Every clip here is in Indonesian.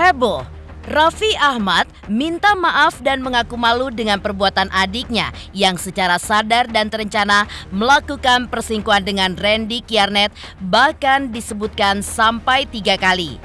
Heboh, Raffi Ahmad minta maaf dan mengaku malu dengan perbuatan adiknya yang secara sadar dan terencana melakukan perselingkuhan dengan Randy Kiernet, bahkan disebutkan sampai 3 kali.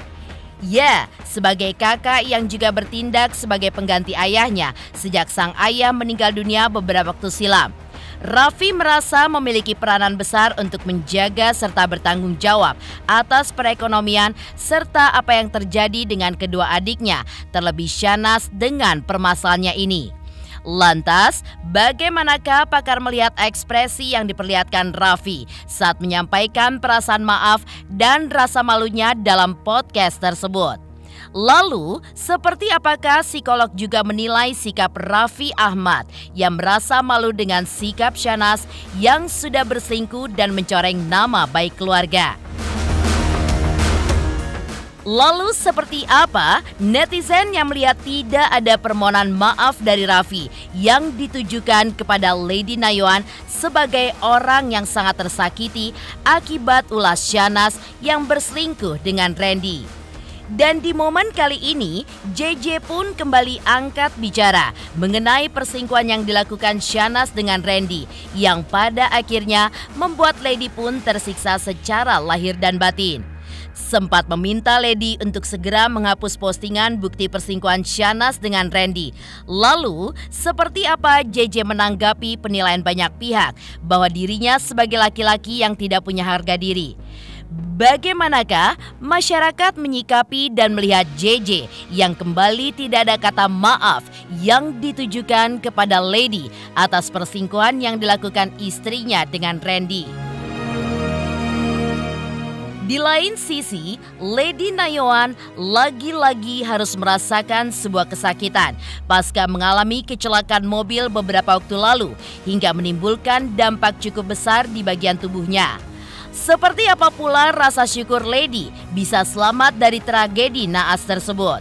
Ya, sebagai kakak yang juga bertindak sebagai pengganti ayahnya sejak sang ayah meninggal dunia beberapa waktu silam, Raffi merasa memiliki peranan besar untuk menjaga serta bertanggung jawab atas perekonomian serta apa yang terjadi dengan kedua adiknya, terlebih Shanaz dengan permasalahannya ini. Lantas, bagaimanakah pakar melihat ekspresi yang diperlihatkan Raffi saat menyampaikan perasaan maaf dan rasa malunya dalam podcast tersebut? Lalu, seperti apakah psikolog juga menilai sikap Raffi Ahmad yang merasa malu dengan sikap Shanaz yang sudah berselingkuh dan mencoreng nama baik keluarga? Lalu seperti apa netizen yang melihat tidak ada permohonan maaf dari Raffi yang ditujukan kepada Lady Nayoan sebagai orang yang sangat tersakiti akibat ulah Shanaz yang berselingkuh dengan Randy? Dan di momen kali ini, JJ pun kembali angkat bicara mengenai perselingkuhan yang dilakukan Shanaz dengan Randy, yang pada akhirnya membuat Lady pun tersiksa secara lahir dan batin. Sempat meminta Lady untuk segera menghapus postingan bukti perselingkuhan Shanaz dengan Randy. Lalu, seperti apa JJ menanggapi penilaian banyak pihak bahwa dirinya sebagai laki-laki yang tidak punya harga diri? Bagaimanakah masyarakat menyikapi dan melihat JJ yang kembali tidak ada kata maaf yang ditujukan kepada Lady atas perselingkuhan yang dilakukan istrinya dengan Randy? Di lain sisi, Lady Nayoan lagi-lagi harus merasakan sebuah kesakitan pasca mengalami kecelakaan mobil beberapa waktu lalu hingga menimbulkan dampak cukup besar di bagian tubuhnya. Seperti apa pula rasa syukur Lady bisa selamat dari tragedi naas tersebut?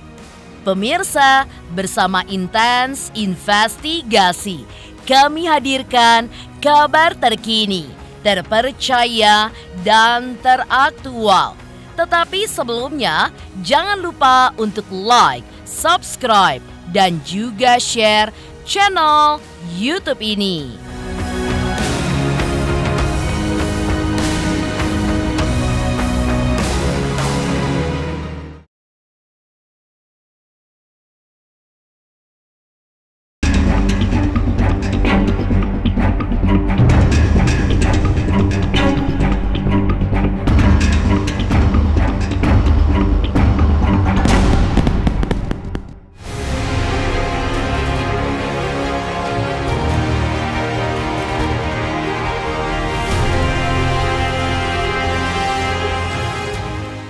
Pemirsa, bersama Intens Investigasi, kami hadirkan kabar terkini, terpercaya, dan teraktual. Tetapi sebelumnya, jangan lupa untuk like, subscribe, dan juga share channel YouTube ini.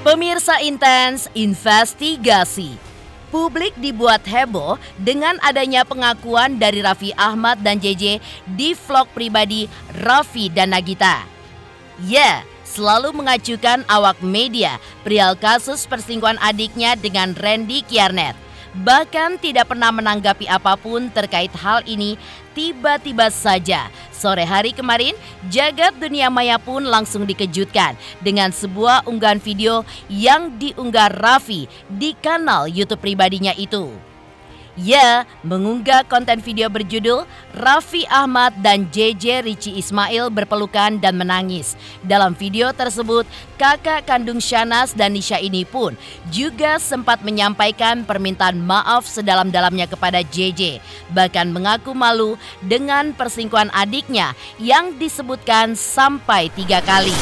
Pemirsa Intens Investigasi, publik dibuat heboh dengan adanya pengakuan dari Raffi Ahmad dan JJ di vlog pribadi Raffi dan Nagita. Ya, selalu mengacukan awak media perihal kasus perselingkuhan adiknya dengan Randy Kiernet. Bahkan tidak pernah menanggapi apapun terkait hal ini. Tiba-tiba saja sore hari kemarin, jagat dunia maya pun langsung dikejutkan dengan sebuah unggahan video yang diunggah Raffi di kanal YouTube pribadinya itu. Ya, mengunggah konten video berjudul Raffi Ahmad dan JJ Richie Ismail berpelukan dan menangis. Dalam video tersebut, kakak kandung Shanaz dan Nisha ini pun juga sempat menyampaikan permintaan maaf sedalam-dalamnya kepada JJ. Bahkan mengaku malu dengan perselingkuhan adiknya yang disebutkan sampai 3 kali.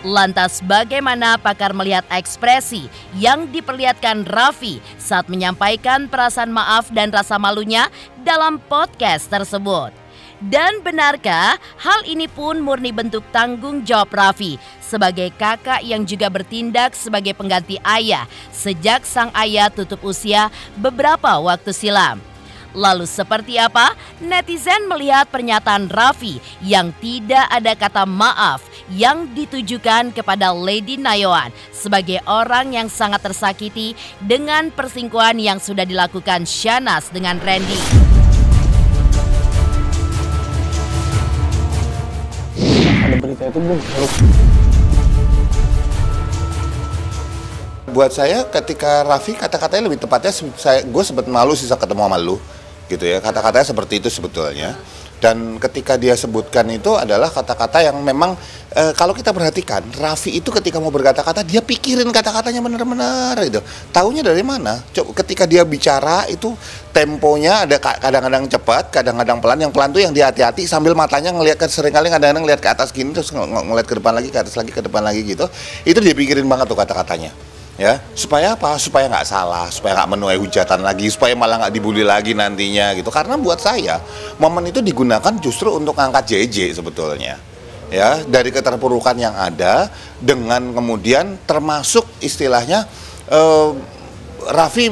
Lantas bagaimana pakar melihat ekspresi yang diperlihatkan Raffi saat menyampaikan perasaan maaf dan rasa malunya dalam podcast tersebut? Dan benarkah hal ini pun murni bentuk tanggung jawab Raffi sebagai kakak yang juga bertindak sebagai pengganti ayah sejak sang ayah tutup usia beberapa waktu silam? Lalu seperti apa netizen melihat pernyataan Raffi yang tidak ada kata maaf yang ditujukan kepada Lady Nayoan sebagai orang yang sangat tersakiti dengan perselingkuhan yang sudah dilakukan Shanaz dengan Randy? Ada berita kita itu belum tahu. Buat saya ketika Raffi kata-katanya lebih tepatnya, gue sempat malu sih ketemu sama lu gitu ya, kata-katanya seperti itu sebetulnya. Dan ketika dia sebutkan itu adalah kata-kata yang memang kalau kita perhatikan, Raffi itu ketika mau berkata-kata dia pikirin kata-katanya benar-benar itu. Taunya dari mana? Ketika dia bicara itu temponya ada kadang-kadang cepat, kadang-kadang pelan. Yang pelan tuh yang dia hati-hati sambil matanya ngelihat, seringkali kadang-kadang ngelihat ke atas gini terus ngelihat ke depan lagi, ke atas lagi, ke depan lagi gitu. Itu dia pikirin banget tuh kata-katanya. Ya, supaya apa? Supaya nggak salah, supaya nggak menuai hujatan lagi, supaya malah nggak dibully lagi nantinya gitu. Karena buat saya momen itu digunakan justru untuk ngangkat JJ sebetulnya, ya, dari keterpurukan yang ada, dengan kemudian termasuk istilahnya Raffi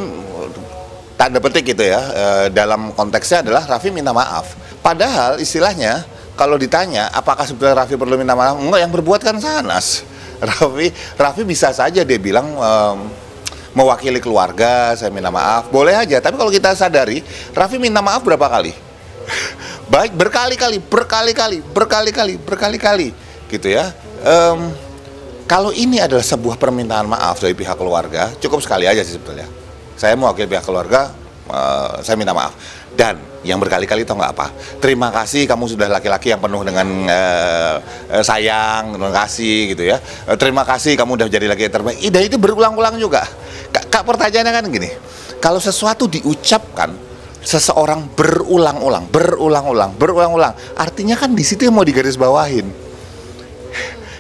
tanda petik gitu ya, dalam konteksnya adalah Raffi minta maaf. Padahal istilahnya kalau ditanya apakah sebetulnya Raffi perlu minta maaf, enggak, yang berbuat kan Shahnaz. Raffi bisa saja dia bilang mewakili keluarga, saya minta maaf, boleh aja. Tapi kalau kita sadari, Raffi minta maaf berapa kali? Baik, berkali-kali, gitu ya. Kalau ini adalah sebuah permintaan maaf dari pihak keluarga, cukup sekali aja sih sebetulnya. Saya mewakili pihak keluarga, saya minta maaf. Dan yang berkali-kali tau nggak apa? Terima kasih, kamu sudah laki-laki yang penuh dengan sayang, terima kasih gitu ya. Terima kasih, kamu udah jadi laki yang terbaik. Dan itu berulang-ulang juga. Kak, pertanyaannya kan gini, kalau sesuatu diucapkan seseorang berulang-ulang, artinya kan di situ yang mau digarisbawahin.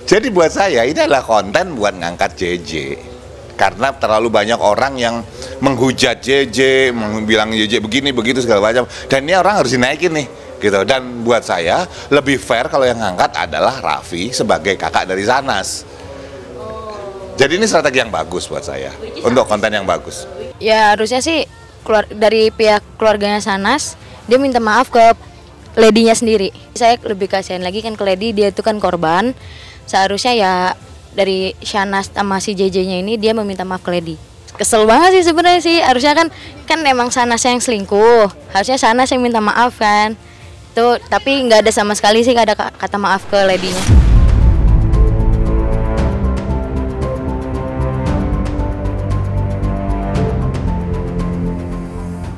Jadi buat saya ini adalah konten buat ngangkat JJ. Karena terlalu banyak orang yang menghujat JJ, bilang JJ begini, begitu, segala macam. Dan ini orang harus dinaikin nih, gitu. Dan buat saya, lebih fair kalau yang ngangkat adalah Raffi sebagai kakak dari Shahnaz. Jadi ini strategi yang bagus buat saya, untuk konten yang bagus. Ya harusnya sih dari pihak keluarganya Shahnaz, dia minta maaf ke Lady-nya sendiri. Saya lebih kasihan lagi kan ke Lady, dia itu kan korban. Seharusnya ya dari Shahnaz sama si JJ-nya ini dia meminta maaf ke Lady. Kesel banget sih sebenarnya sih, harusnya kan emang Shahnaz yang selingkuh, harusnya Shahnaz yang minta maaf kan. Tuh, tapi nggak ada sama sekali sih, nggak ada kata maaf ke Lady-nya.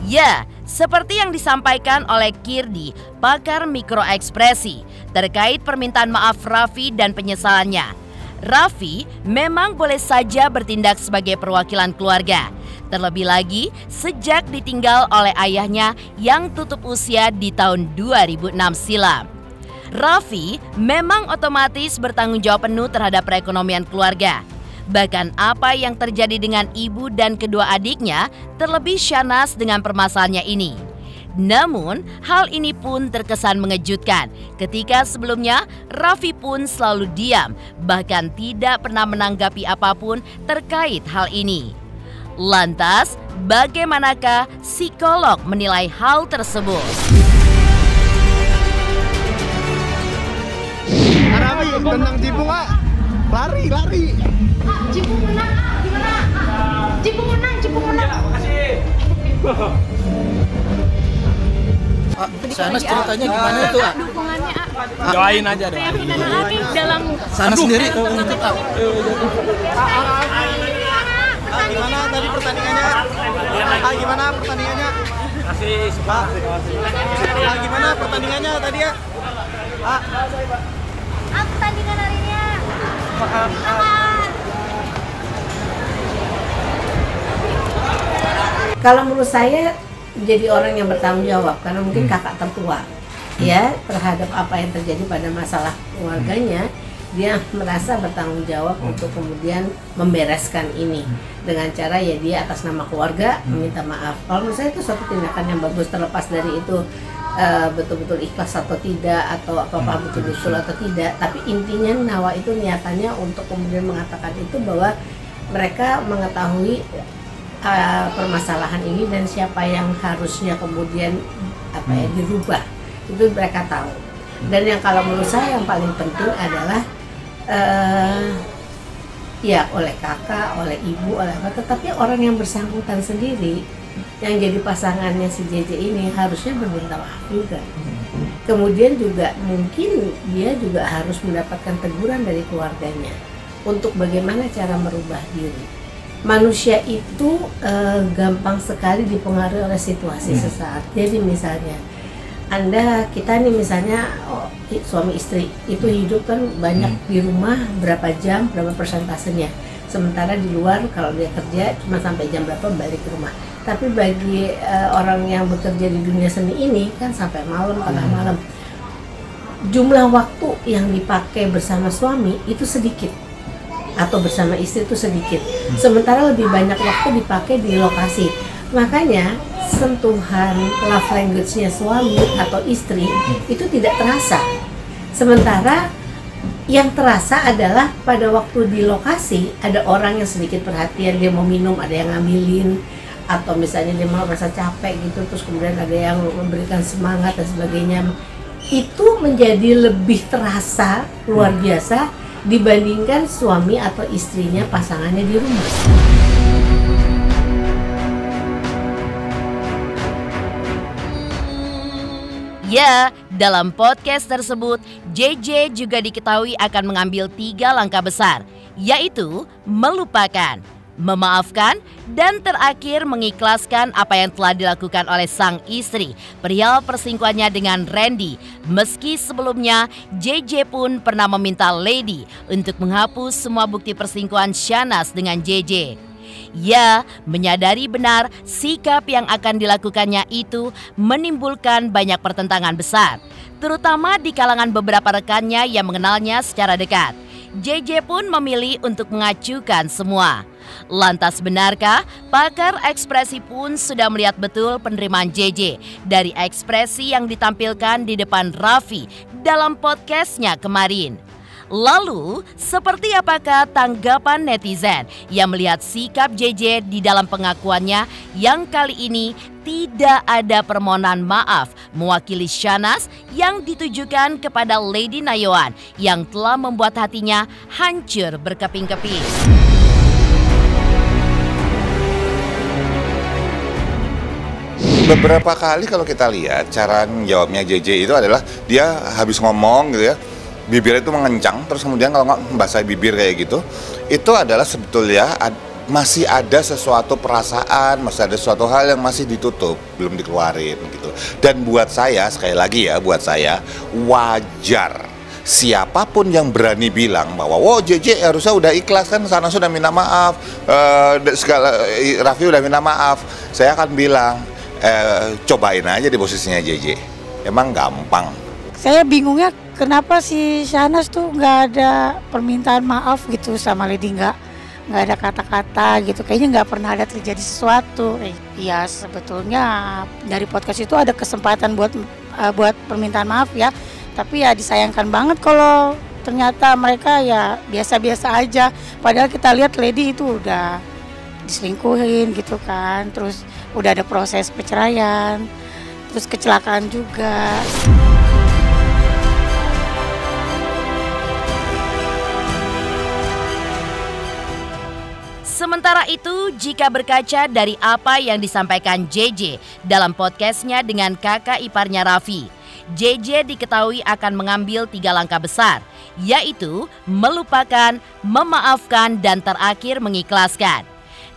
Ya, seperti yang disampaikan oleh Kirdi, pakar mikroekspresi, terkait permintaan maaf Raffi dan penyesalannya. Raffi memang boleh saja bertindak sebagai perwakilan keluarga, terlebih lagi sejak ditinggal oleh ayahnya yang tutup usia di tahun 2006 silam. Raffi memang otomatis bertanggung jawab penuh terhadap perekonomian keluarga. Bahkan apa yang terjadi dengan ibu dan kedua adiknya, terlebih Shahnaz dengan permasalahannya ini. Namun, hal ini pun terkesan mengejutkan ketika sebelumnya Raffi pun selalu diam, bahkan tidak pernah menanggapi apapun terkait hal ini. Lantas, bagaimanakah psikolog menilai hal tersebut? Raffi, tentang Cipung, lari. Cipung menang, gimana? Cipung menang. Makasih. Shahnaz ceritanya gimana itu? Dukungannya Doain aja dong. dalam Shahnaz sendiri Gimana tadi pertandingannya? Gimana pertandingannya? Gimana pertandingannya tadi ya? pertandingan hari ini ya. Kalau menurut saya jadi orang yang bertanggung jawab, karena mungkin kakak tertua ya terhadap apa yang terjadi pada masalah keluarganya, dia merasa bertanggung jawab untuk kemudian membereskan ini dengan cara ya dia atas nama keluarga meminta maaf. Kalau menurut saya itu suatu tindakan yang bagus, terlepas dari itu betul-betul ikhlas atau tidak, atau apa betul-betul atau tidak, tapi intinya Nawa itu niatannya untuk kemudian mengatakan itu bahwa mereka mengetahui permasalahan ini dan siapa yang harusnya kemudian dirubah, itu mereka tahu. Dan yang kalau menurut saya yang paling penting adalah ya oleh kakak, oleh ibu, oleh apa, tetapi orang yang bersangkutan sendiri yang jadi pasangannya si JJ ini harusnya berminta maaf juga. Kemudian juga mungkin dia juga harus mendapatkan teguran dari keluarganya untuk bagaimana cara merubah diri. Manusia itu gampang sekali dipengaruhi oleh situasi sesaat. Jadi misalnya kita nih misalnya suami istri itu hidup kan banyak di rumah berapa jam, berapa persentasenya. Sementara di luar kalau dia kerja cuma sampai jam berapa balik ke rumah. Tapi bagi orang yang bekerja di dunia seni ini kan sampai malam, tengah malam, jumlah waktu yang dipakai bersama suami itu sedikit atau bersama istri itu sedikit. Sementara lebih banyak waktu dipakai di lokasi. Makanya sentuhan love language-nya suami atau istri itu tidak terasa. Sementara yang terasa adalah pada waktu di lokasi ada orang yang sedikit perhatian, dia mau minum ada yang ngambilin, atau misalnya dia mau merasa capek gitu terus kemudian ada yang memberikan semangat dan sebagainya. Itu menjadi lebih terasa luar biasa dibandingkan suami atau istrinya, pasangannya di rumah. Ya, dalam podcast tersebut, JJ juga diketahui akan mengambil 3 langkah besar, yaitu melupakan, memaafkan, dan terakhir mengikhlaskan apa yang telah dilakukan oleh sang istri, perihal perselingkuhannya dengan Randy. Meski sebelumnya, JJ pun pernah meminta Lady untuk menghapus semua bukti perselingkuhan Shahnaz dengan JJ. Ya, menyadari benar sikap yang akan dilakukannya itu menimbulkan banyak pertentangan besar, terutama di kalangan beberapa rekannya yang mengenalnya secara dekat. JJ pun memilih untuk mengacukan semua. Lantas benarkah pakar ekspresi pun sudah melihat betul penerimaan JJ dari ekspresi yang ditampilkan di depan Raffi dalam podcastnya kemarin? Lalu, seperti apakah tanggapan netizen yang melihat sikap JJ di dalam pengakuannya yang kali ini tidak ada permohonan maaf mewakili Shahnaz yang ditujukan kepada Lady Nayoan yang telah membuat hatinya hancur berkeping-keping? Beberapa kali kalau kita lihat cara jawabnya JJ itu adalah dia habis ngomong gitu ya, bibirnya itu mengencang, terus kemudian kalau nggak membasahi bibir kayak gitu, itu adalah sebetulnya masih ada sesuatu perasaan, masih ada sesuatu hal yang masih ditutup, belum dikeluarin gitu. Dan buat saya, sekali lagi ya, buat saya wajar siapapun yang berani bilang bahwa wow JJ harusnya udah ikhlas kan, sana sudah minta maaf, Raffi udah minta maaf. Saya akan bilang, cobain aja di posisinya JJ, emang gampang. Saya bingungnya kenapa si Shahnaz tuh nggak ada permintaan maaf gitu sama Lady, nggak ada kata-kata gitu, kayaknya nggak pernah ada terjadi sesuatu. Ya sebetulnya dari podcast itu ada kesempatan buat permintaan maaf ya, tapi ya disayangkan banget kalau ternyata mereka ya biasa-biasa aja. Padahal kita lihat Lady itu udah diselingkuhin gitu kan, terus udah ada proses perceraian, terus kecelakaan juga. Sementara itu, jika berkaca dari apa yang disampaikan JJ dalam podcastnya dengan kakak iparnya Raffi, JJ diketahui akan mengambil 3 langkah besar, yaitu melupakan, memaafkan, dan terakhir mengikhlaskan.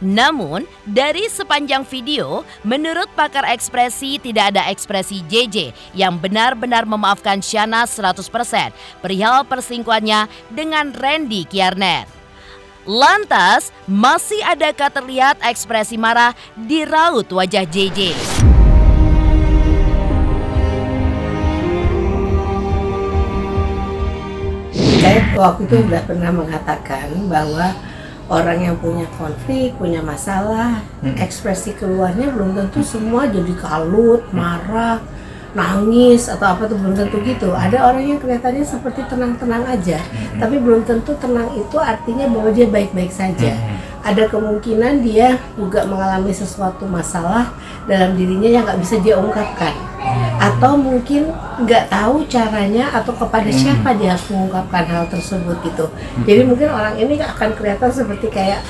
Namun, dari sepanjang video, menurut pakar ekspresi tidak ada ekspresi JJ yang benar-benar memaafkan Shahnaz 100% perihal perselingkuhannya dengan Randy Kierner. Lantas, masih adakah terlihat ekspresi marah di raut wajah JJ? Saya waktu itu sudah pernah mengatakan bahwa orang yang punya konflik, punya masalah, ekspresi keluarnya belum tentu semua jadi kalut, marah, nangis atau apa tuh belum tentu gitu. Ada orang yang kelihatannya seperti tenang-tenang aja, tapi belum tentu tenang itu artinya bahwa dia baik-baik saja. Ada kemungkinan dia juga mengalami sesuatu masalah dalam dirinya yang nggak bisa dia ungkapkan, atau mungkin nggak tahu caranya atau kepada siapa dia harus mengungkapkan hal tersebut gitu. Jadi mungkin orang ini akan kelihatan seperti kayak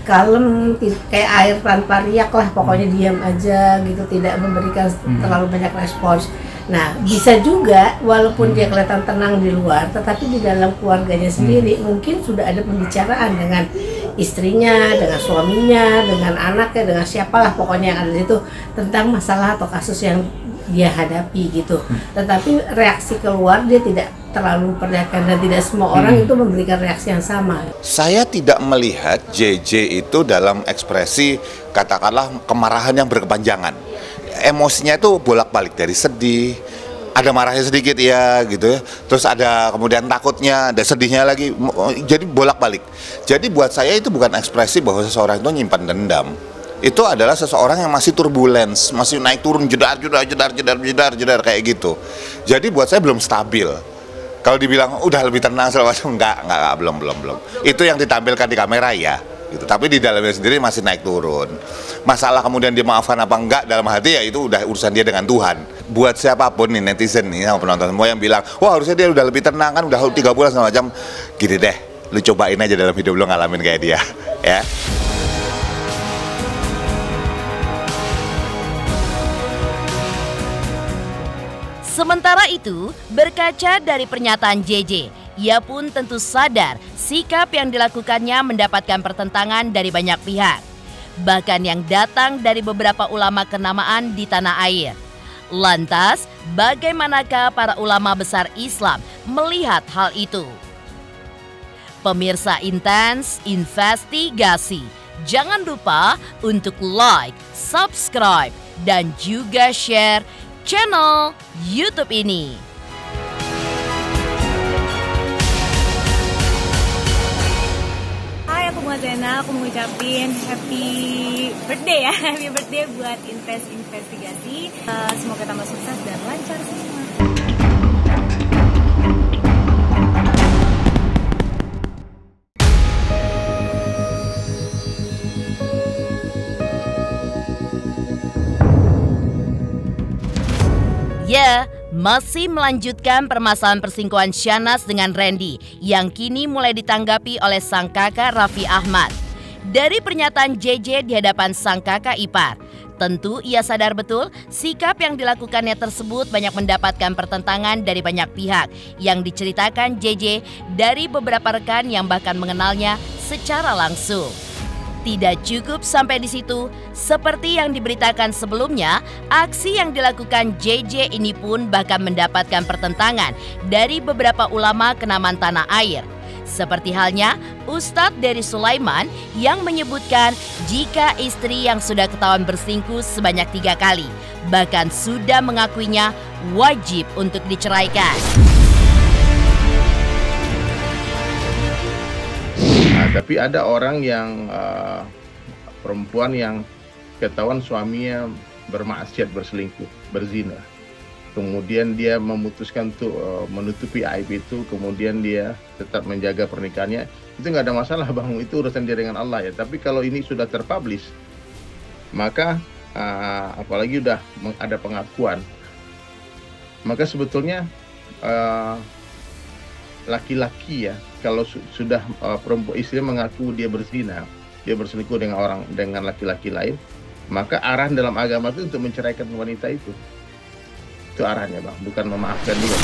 kalem, kayak air tanpa riak lah, pokoknya diam aja gitu, tidak memberikan terlalu banyak respons. Nah, bisa juga walaupun dia kelihatan tenang di luar, tetapi di dalam keluarganya sendiri mungkin sudah ada pembicaraan dengan istrinya, dengan suaminya, dengan anaknya, dengan siapalah pokoknya yang ada di situ tentang masalah atau kasus yang dia hadapi gitu. Tetapi reaksi keluar dia tidak terlalu memperlihatkan dan tidak semua orang itu memberikan reaksi yang sama. Saya tidak melihat JJ itu dalam ekspresi katakanlah kemarahan yang berkepanjangan. Emosinya itu bolak-balik dari sedih, ada marahnya sedikit ya gitu ya, terus ada kemudian takutnya, ada sedihnya lagi, jadi bolak-balik. Jadi buat saya itu bukan ekspresi bahwa seseorang itu nyimpan dendam. Itu adalah seseorang yang masih turbulence, masih naik turun jedar kayak gitu. Jadi buat saya belum stabil. Kalau dibilang udah lebih tenang segala macam, enggak, belum. Itu yang ditampilkan di kamera ya. Gitu. Tapi di dalamnya sendiri masih naik turun. Masalah kemudian dia maafkan apa enggak dalam hati ya itu udah urusan dia dengan Tuhan. Buat siapapun nih netizen nih sama penonton semua yang bilang, wah harusnya dia udah lebih tenang kan udah 3 bulan segala macam. Gini deh, lu cobain aja dalam hidup lu ngalamin kayak dia, ya. Sementara itu, berkaca dari pernyataan JJ, ia pun tentu sadar sikap yang dilakukannya mendapatkan pertentangan dari banyak pihak, bahkan yang datang dari beberapa ulama kenamaan di tanah air. Lantas, bagaimanakah para ulama besar Islam melihat hal itu? Pemirsa Intens Investigasi, jangan lupa untuk like, subscribe, dan juga share channel YouTube ini. Hai, aku Muazena, aku mau ngucapin happy birthday ya. Happy birthday buat Intens Investigasi. Semoga tambah sukses dan lancar semua. Ya, masih melanjutkan permasalahan perselingkuhan Shahnaz dengan Randy yang kini mulai ditanggapi oleh sang kakak Raffi Ahmad. Dari pernyataan JJ di hadapan sang kakak ipar, tentu ia sadar betul sikap yang dilakukannya tersebut banyak mendapatkan pertentangan dari banyak pihak yang diceritakan JJ dari beberapa rekan yang bahkan mengenalnya secara langsung. Tidak cukup sampai di situ, seperti yang diberitakan sebelumnya, aksi yang dilakukan JJ ini pun bahkan mendapatkan pertentangan dari beberapa ulama kenamaan tanah air. Seperti halnya Ustadz Dery Sulaiman yang menyebutkan jika istri yang sudah ketahuan berselingkuh sebanyak 3 kali, bahkan sudah mengakuinya wajib untuk diceraikan. Tapi ada orang yang perempuan yang ketahuan suaminya bermaksiat, berselingkuh, berzina. Kemudian dia memutuskan untuk menutupi aib itu, kemudian dia tetap menjaga pernikahannya. Itu nggak ada masalah bang, itu urusan dia dengan Allah ya. Tapi kalau ini sudah terpublish, maka apalagi udah ada pengakuan, maka sebetulnya laki-laki ya, kalau sudah perempuan istri mengaku dia berzina, dia berselingkuh dengan laki-laki lain, maka arahan dalam agama itu untuk menceraikan wanita itu arahnya bang, bukan memaafkan dia.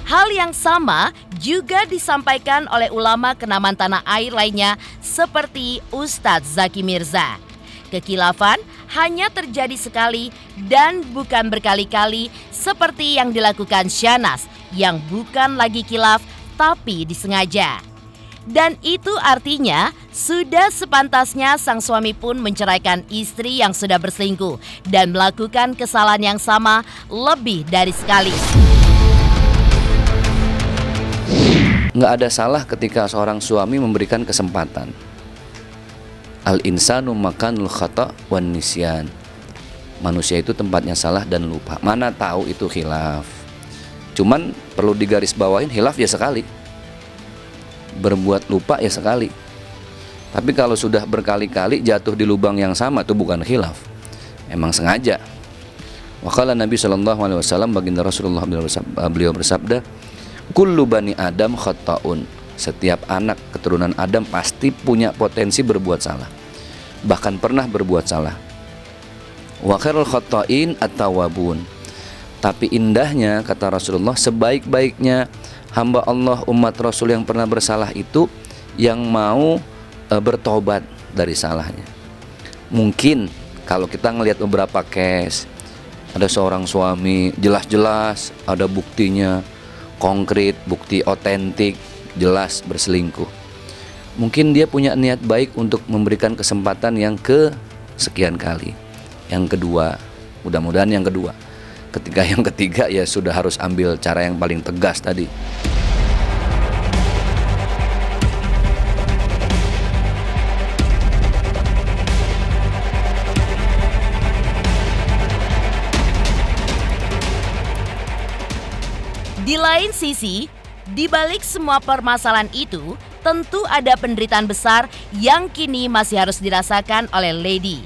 Hal yang sama juga disampaikan oleh ulama kenamaan tanah air lainnya seperti Ustadz Zaki Mirza. Kekhilafan hanya terjadi sekali dan bukan berkali-kali seperti yang dilakukan Shahnaz yang bukan lagi khilaf tapi disengaja. Dan itu artinya sudah sepantasnya sang suami pun menceraikan istri yang sudah berselingkuh dan melakukan kesalahan yang sama lebih dari sekali. Nggak ada salah ketika seorang suami memberikan kesempatan. Al-insanu makanul khata' wan nisyan. Manusia itu tempatnya salah dan lupa. Mana tahu itu khilaf. Cuman perlu digarisbawahin, khilaf ya sekali. Berbuat lupa ya sekali. Tapi kalau sudah berkali-kali jatuh di lubang yang sama itu bukan khilaf. Emang sengaja. Waqala Nabi SAW, baginda Rasulullah beliau bersabda, kullu bani Adam khata'un. Setiap anak keturunan Adam pasti punya potensi berbuat salah. bahkan pernah berbuat salah. Wa khairul khata'in at-tawwabun. Tapi indahnya, kata Rasulullah, sebaik-baiknya hamba Allah umat Rasul yang pernah bersalah itu yang mau bertobat dari salahnya. Mungkin kalau kita ngelihat beberapa case, ada seorang suami jelas-jelas ada buktinya konkret, bukti otentik, jelas berselingkuh. Mungkin dia punya niat baik untuk memberikan kesempatan yang kesekian kali. Yang kedua, mudah-mudahan yang kedua. Ketika yang ketiga ya sudah harus ambil cara yang paling tegas tadi. Di lain sisi, di balik semua permasalahan itu, tentu ada penderitaan besar yang kini masih harus dirasakan oleh Lady.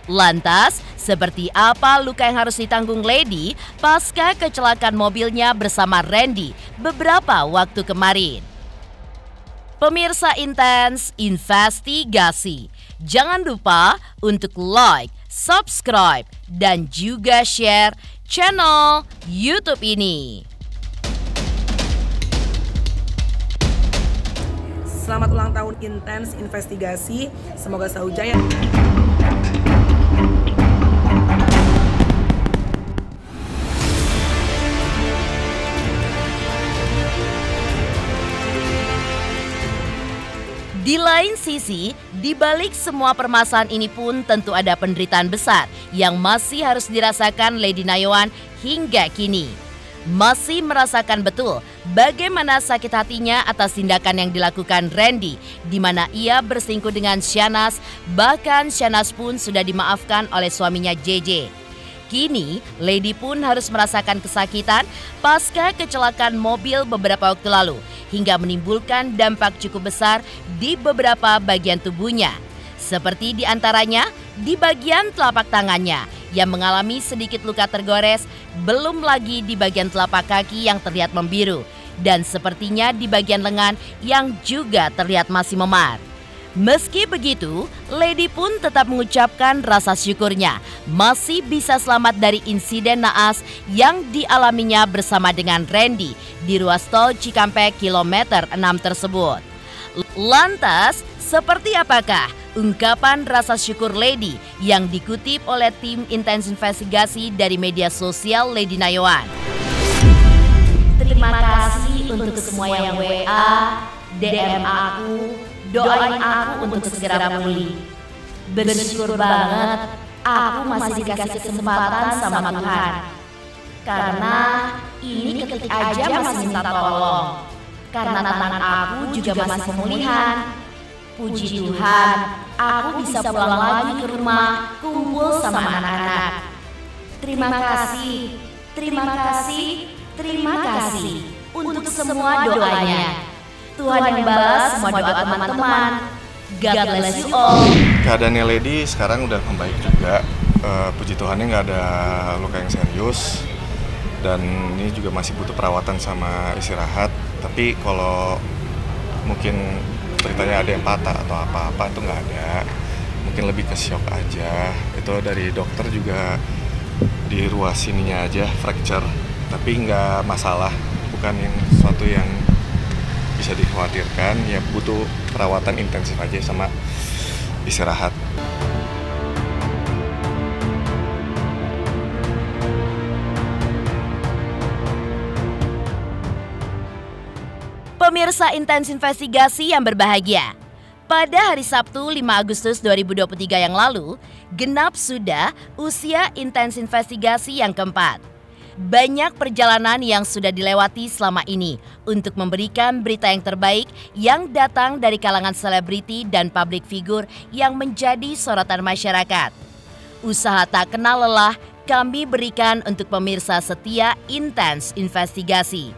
Lantas, seperti apa luka yang harus ditanggung Lady pasca kecelakaan mobilnya bersama Randy beberapa waktu kemarin? Pemirsa Intens Investigasi, jangan lupa untuk like, subscribe, dan juga share channel YouTube ini. Selamat ulang tahun Intens Investigasi, semoga selalu jaya. Di lain sisi, di balik semua permasalahan ini pun tentu ada penderitaan besar yang masih harus dirasakan Lady Nayawan hingga kini. Masih merasakan betul bagaimana sakit hatinya atas tindakan yang dilakukan Randy, di mana ia berselingkuh dengan Shahnaz, bahkan Shahnaz pun sudah dimaafkan oleh suaminya JJ. Kini, Lady pun harus merasakan kesakitan pasca kecelakaan mobil beberapa waktu lalu, hingga menimbulkan dampak cukup besar di beberapa bagian tubuhnya. Seperti diantaranya di bagian telapak tangannya yang mengalami sedikit luka tergores, belum lagi di bagian telapak kaki yang terlihat membiru, dan sepertinya di bagian lengan yang juga terlihat masih memar. Meski begitu, Lady pun tetap mengucapkan rasa syukurnya masih bisa selamat dari insiden naas yang dialaminya bersama dengan Randy di ruas tol Cikampek kilometer 6 tersebut. Lantas, seperti apakah ungkapan rasa syukur Lady yang dikutip oleh tim Intens Investigasi dari media sosial Lady Nayawan? Terima kasih untuk semua yang WA, DM aku, doain aku untuk segera pulih. Bersyukur banget aku masih dikasih kesempatan sama Tuhan. Karena ini ketik aja masih minta tolong. Karena tangan aku juga masih pemulihan. Puji Tuhan, aku bisa pulang lagi ke rumah, kumpul sama anak-anak. Terima kasih, terima kasih, terima kasih untuk semua doanya. Tuhan yang balas semua doa teman-teman. God bless you all. Keadaannya Lady sekarang udah membaik juga. Puji Tuhannya nggak ada luka yang serius. Dan ini juga masih butuh perawatan sama istirahat. Tapi kalau mungkin beritanya ada yang patah atau apa-apa itu nggak ada. Mungkin lebih ke shock aja. Itu dari dokter juga di ruas sininya aja fracture. Tapi nggak masalah. Bukan yang sesuatu yang bisa dikhawatirkan, ya butuh perawatan intensif aja sama istirahat. Pemirsa Intens Investigasi yang berbahagia, pada hari Sabtu 5 Agustus 2023 yang lalu, genap sudah usia Intens Investigasi yang keempat. Banyak perjalanan yang sudah dilewati selama ini untuk memberikan berita yang terbaik yang datang dari kalangan selebriti dan publik figur yang menjadi sorotan masyarakat. Usaha tak kenal lelah kami berikan untuk pemirsa setia Intens Investigasi.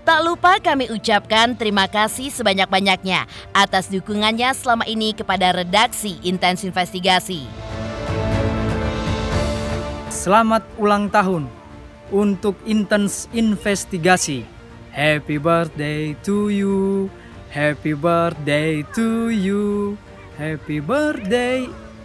Tak lupa kami ucapkan terima kasih sebanyak-banyaknya atas dukungannya selama ini kepada redaksi Intens Investigasi. Selamat ulang tahun untuk Intens Investigasi. Happy birthday to you. Happy birthday to you. Happy birthday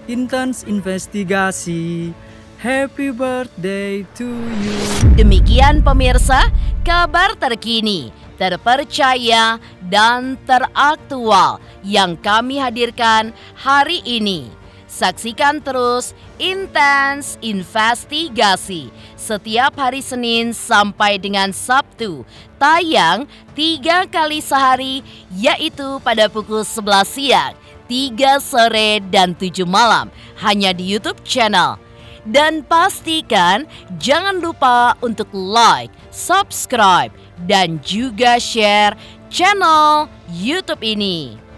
Intens Investigasi. Happy birthday to you. Demikian pemirsa, kabar terkini, terpercaya, dan teraktual yang kami hadirkan hari ini. Saksikan terus Intens Investigasi setiap hari Senin sampai dengan Sabtu, tayang 3 kali sehari, yaitu pada pukul 11 siang, 3 sore, dan 7 malam, hanya di YouTube channel. Dan pastikan jangan lupa untuk like, subscribe, dan juga share channel YouTube ini.